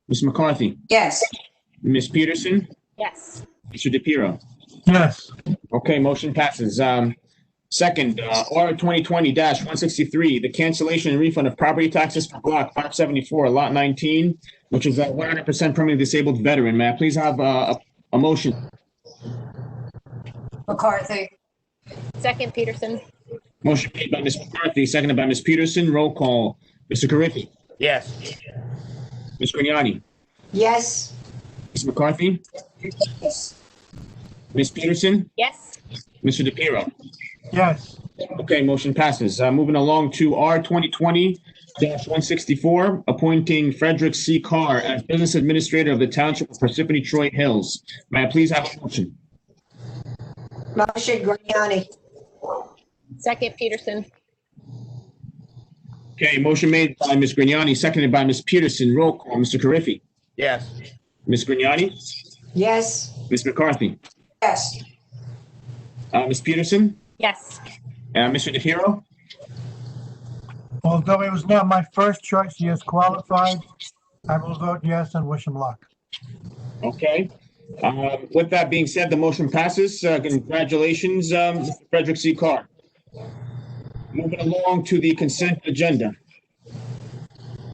Ms. McCarthy?
Yes.
Ms. Peterson?
Yes.
Mr. DePiero?
Yes.
Okay, motion passes. Second, R 2020-163, the cancellation and refund of property taxes for Block 574, Lot 19, which is a 100% permanently disabled veteran. May I please have a motion?
McCarthy.
Second, Peterson.
Motion made by Ms. McCarthy, seconded by Ms. Peterson. Roll call. Mr. Carriffy.
Yes.
Ms. Grignani.
Yes.
Ms. McCarthy.
Yes.
Ms. Peterson.
Yes.
Mr. DePiero.
Yes.
Okay, motion passes. Moving along to R 2020-164, appointing Frederick C. Carr as Business Administrator of the Township of Parsippany-Troy Hills. May I please have a motion?
Motion Grignani.
Second, Peterson.
Okay, motion made by Ms. Grignani, seconded by Ms. Peterson. Roll call. Mr. Carriffy.
Yes.
Ms. Grignani.
Yes.
Ms. McCarthy.
Yes.
Ms. Peterson.
Yes.
Mr. DePiero.
Although it was not my first choice, he is qualified. I will vote yes and wish him luck.
Okay. With that being said, the motion passes. Congratulations, Mr. Frederick C. Carr. Moving along to the consent agenda.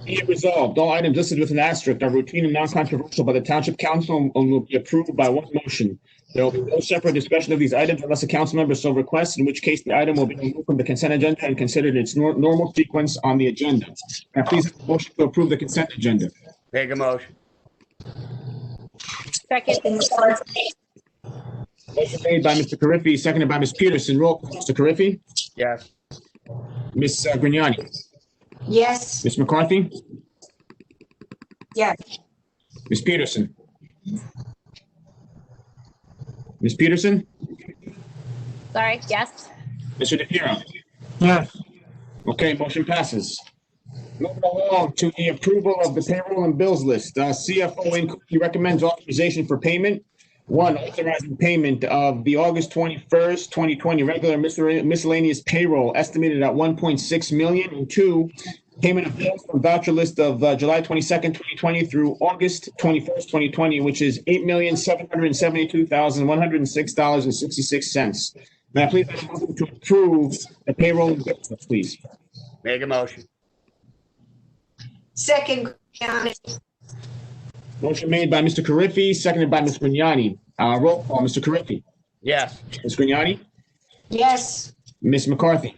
Be it resolved, all items listed with an asterisk are routine and non-controversial by the Township Council and will be approved by one motion. There will be no separate discussion of these items unless a council member so requests, in which case the item will be removed from the consent agenda and considered in its normal sequence on the agenda. Now, please have a motion to approve the consent agenda.
Make a motion.
Second,
Motion made by Mr. Carriffy, seconded by Ms. Peterson. Roll call. Mr. Carriffy.
Yes.
Ms. Grignani.
Yes.
Ms. McCarthy.
Yes.
Ms. Peterson. Ms. Peterson.
sorry, yes.
Mr. DePiero.
Yes.
Okay, motion passes. Moving along to the approval of the payroll and bills list. CFO Inc. recommends authorization for payment. One, authorizing payment of the August 21st, 2020 regular miscellaneous payroll estimated at 1.6 million. And two, payment of bills from voucher list of July 22nd, 2020 through August 21st, 2020, which is $8,772,106.66. May I please have a motion to approve the payroll and bills list, please?
Make a motion.
Second Grignani.
Motion made by Mr. Carriffy, seconded by Ms. Grignani. Roll call, Mr. Carriffy.
Yes.
Ms. Grignani.
Yes.
Ms. McCarthy.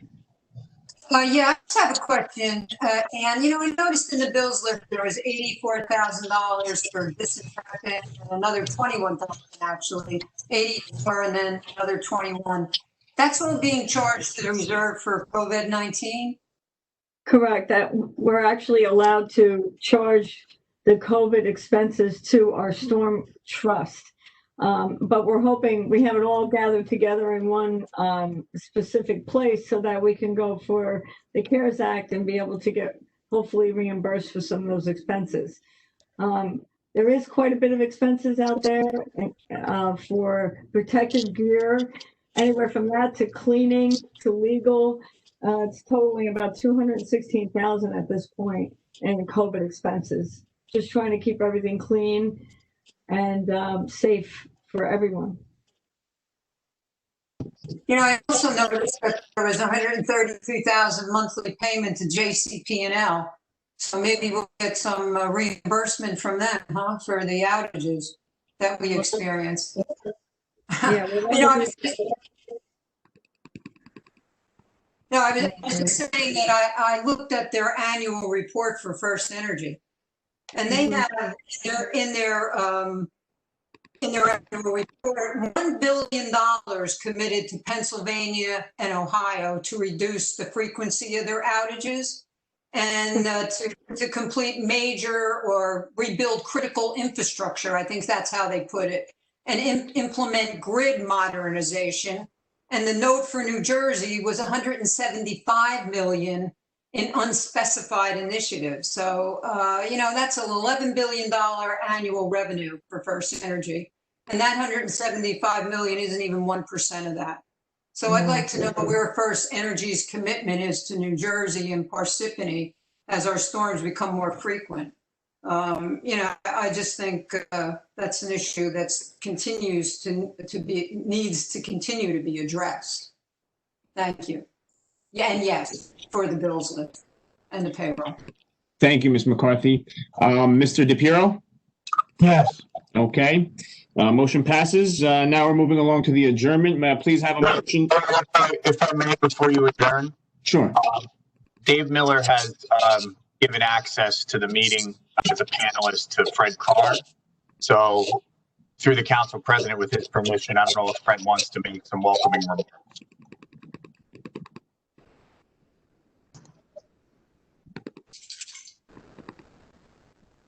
Yeah, I just have a question. And, I noticed in the bills list, there was $84,000 for disinfectant and another 21,000 actually, 84 and then another 21. That's all being charged to the reserve for COVID-19?
Correct, that we're actually allowed to charge the COVID expenses to our storm trust. But we're hoping we have it all gathered together in one specific place so that we can go for the CARES Act and be able to get hopefully reimbursed for some of those expenses. There is quite a bit of expenses out there for protective gear, anywhere from that to cleaning to legal. It's totaling about $216,000 at this point in COVID expenses. Just trying to keep everything clean and safe for everyone.
I also noticed that there was 133,000 monthly payment to JCP&L. So maybe we'll get some reimbursement from them, for the outages that we experienced.
Yeah,
I was just saying that I looked at their annual report for First Energy, and they have in their in their annual report, $1 billion committed to Pennsylvania and Ohio to reduce the frequency of their outages and to complete major or rebuild critical infrastructure. I think that's how they put it, and implement grid modernization. And the note for New Jersey was 175 million in unspecified initiatives. So, that's an $11 billion annual revenue for First Energy. And that 175 million isn't even 1% of that. So I'd like to know where First Energy's commitment is to New Jersey and Parsippany as our storms become more frequent. I just think that's an issue that needs to continue to be addressed. Thank you. Yeah, and yes, for the bills lift and the payroll.
Thank you, Ms. McCarthy. Mr. DePiero?
Yes.
Okay. Motion passes. Now we're moving along to the adjournment. May I please have a motion?
If I may, before you adjourn,
Sure.
Dave Miller has given access to the meeting as a panelist to Fred Carr. So through the council president, with his permission, I don't know if Fred wants to make some welcoming remarks.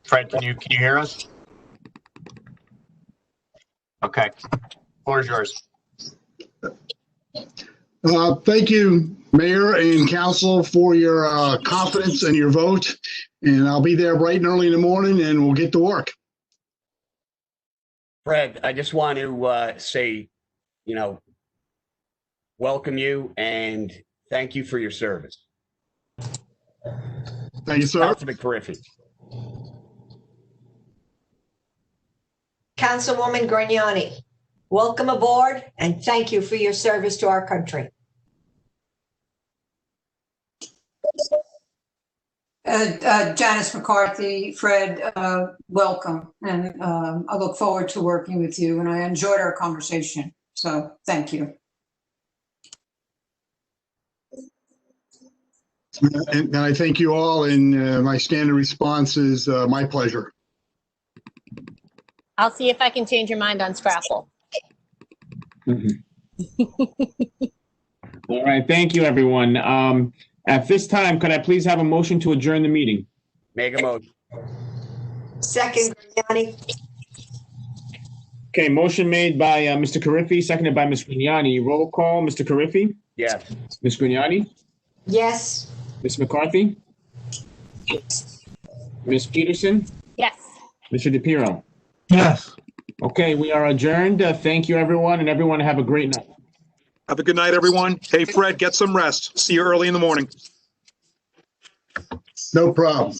Fred, can you hear us? Okay, floor is yours.
Thank you, Mayor and Council, for your confidence and your vote. And I'll be there bright and early in the morning, and we'll get to work.
Fred, I just want to say, welcome you and thank you for your service.
Thank you, sir.
Councilman Carriffy.
Councilwoman Grignani, welcome aboard and thank you for your service to our country.
Janice McCarthy, Fred, welcome. And I look forward to working with you, and I enjoyed our conversation. So thank you.
And I thank you all, and my standard response is my pleasure.
I'll see if I can change your mind on Scrapple.
All right. Thank you, everyone. At this time, could I please have a motion to adjourn the meeting?
Make a motion.
Second, Grignani.
Okay, motion made by Mr. Carriffy, seconded by Ms. Grignani. Roll call, Mr. Carriffy?
Yes.
Ms. Grignani?
Yes.
Ms. McCarthy? Ms. Peterson?
Yes.
Mr. DePiero?
Yes.
Okay, we are adjourned. Thank you, everyone, and everyone have a great night.
Have a good night, everyone. Hey, Fred, get some rest. See you early in the morning.
No problem.